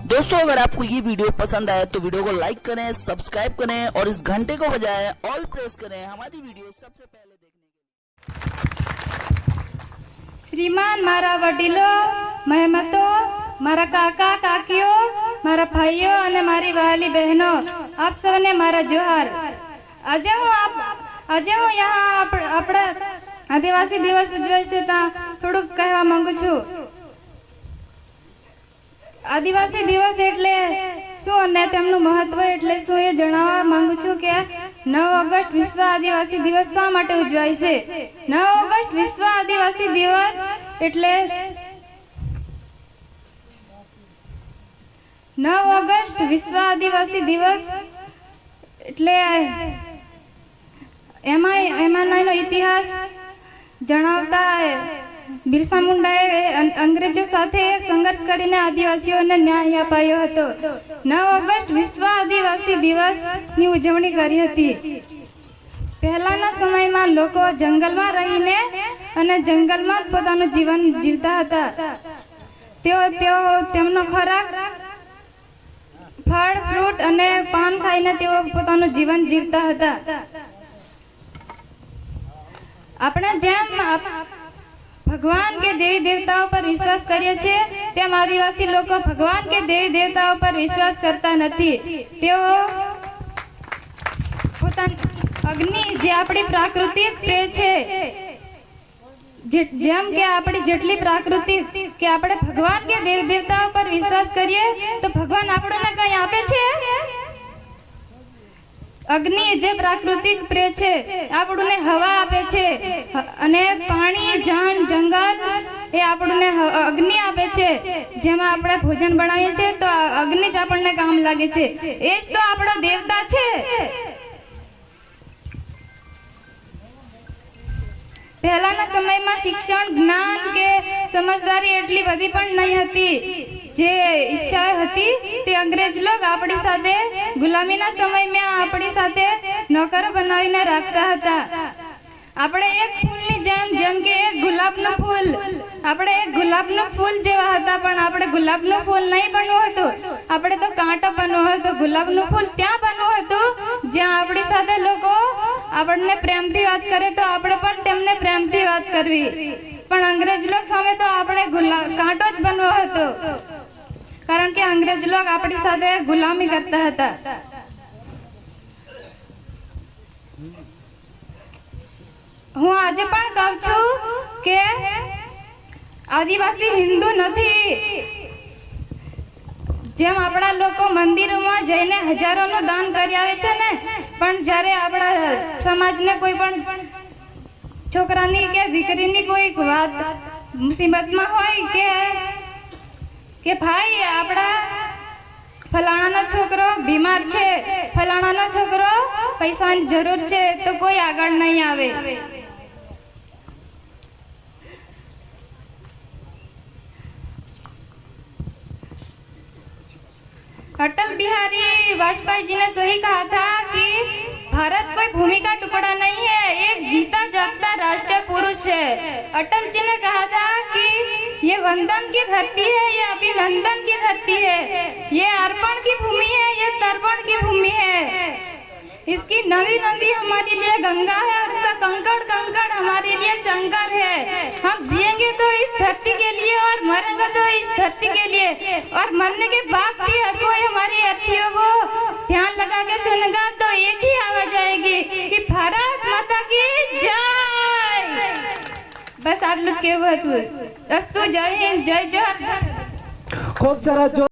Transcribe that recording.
दोस्तों अगर आपको ये वीडियो पसंद आए तो वीडियो को लाइक करें, सब्सक्राइब करें और इस घंटे को बजाएं ऑल प्रेस करें हमारी वीडियो सबसे पहले देखने के लिए। श्रीमान मारा वडीलो, महेमतो, मारा काका काकीओ, मारा भाईओ અને મારી વહાલી બહેનો, આપ સૌને મારા જોહાર। આજે હું यहाँ આપણા આદિવાસી દિવસ ઉજવાય છે ત્યાં થોડુંક કહેવા માંગુ છું। આદિવાસી દિવસ એટલે શું અને તેમનું મહત્વ એટલે શું એ જણાવવા માંગુ છું કે 9 ઓગસ્ટ વિશ્વ આદિવાસી દિવસ શા માટે ઉજવાય છે। 9 ઓગસ્ટ વિશ્વ આદિવાસી દિવસ એટલે 9 ઓગસ્ટ વિશ્વ આદિવાસી દિવસ એટલે એમાંનો ઇતિહાસ જણાવતા બિરસા મુંડાએ અંગ્રેજો સાથે એક સંઘર્ષ કરીને આદિવાસીઓને ન્યાય અપાયો હતો। 9 ઓગસ્ટ વિશ્વ આદિવાસી દિવસની ઉજવણી કરી હતી। પહેલાના સમયમાં લોકો જંગલમાં રહીને અને જંગલમાં પોતાનું જીવન જીવતા હતા। તેઓ તેમનો ખોરાક ફળ ફ્રૂટ અને પાન ખાઈને તેઓ પોતાનું જીવન જીવતા હતા। આપણે જેમ भगवान के देवी देवताओं पर विश्वास करिए छे तेम आदिवासी लोग भगवान के देवी देवताओं पर विश्वास करता नथी। तेओ अग्नि जे आपणी प्राकृतिक प्रेय छे जेम के आपणी जेटली प्राकृतिक के आपणे भगवान के देवी देवताओं पर विश्वास करिए तो भगवान आपणे कई आपे छे। अग्नि जे प्राकृतिक प्रेय छे आपणे हवा आपे छे अने पाणी जान जंगल ए आपणे अग्नि आपे छे। जेमा आपणे भोजन बनावीए छे तो अग्नि ज आपणे काम लागे छे। ए ज तो आपणो देवता छे। पहलाना समयमां शिक्षण ज्ञान के समझदारी एटली बधी पण नहीं हती। जे इच्छा हती ते अंग्रेज लोग आपणी साथे गुलामीना समय में आपणी साथे नौकर बनावीने राखता हता। આપણે એક ફૂલની જેમ કે એક ગુલાબનું ફૂલ આપણે એક ગુલાબનું ફૂલ જેવા હતા પણ આપણે ગુલાબનું ફૂલ નહીં બનવું હતું। આપણે તો કાંટો બનવો હતો। ગુલાબનું ફૂલ ત્યાં બનવું હતું જ્યાં આપણી સાથે લોકો આપણને પ્રેમથી વાત કરે તો આપણે પણ તેમને પ્રેમથી વાત કરવી। પણ અંગ્રેજ લોક સામે તો આપણે કાંટો જ બનવો હતો કારણ કે અંગ્રેજ લોક આપણી સાથે ગુલામી કરતા હતા। હું આજે પણ કહું છું કે આદિવાસી હિન્દુ નથી। જેમ આપણા લોકો મંદિરોમાં જઈને હજારોનું દાન કરી આવે છે ને પણ જ્યારે આપણા સમાજને કોઈ પણ છોકરાની કે દીકરીની કોઈ વાત મુસીબતમાં હોય કે ભાઈ આપણા ફલાણાનો છોકરો બીમાર છે, ફલાણાનો છોકરો પૈસાની જરૂર છે તો કોઈ આગળ નહીં આવે। अटल बिहारी वाजपेयी जी ने सही कहा था कि भारत कोई भूमि का टुकड़ा नहीं है, एक जीता जागता राष्ट्रीय पुरुष है। अटल जी ने कहा था कि ये वंदन की धरती है, ये अभिनंदन की धरती है, ये अर्पण की भूमि है, ये तर्पण की भूमि है। इसकी नदी नदी हमारे लिए गंगा है और इसका कंकड़ कंकड़ हमारे लिए शंकर है। हम जिएंगे तो इस धरती के लिए और मरेंगे तो इस धरती के लिए और मरने के बाद भी कोई हमारी अर्थियों को ध्यान लगा के सुनेगा तो एक ही आवाज आएगी कि भारत माता की जय। बस आटलू केवुं हतुं। अस्तु। जय हिंद, जय जोहार। खूब सारा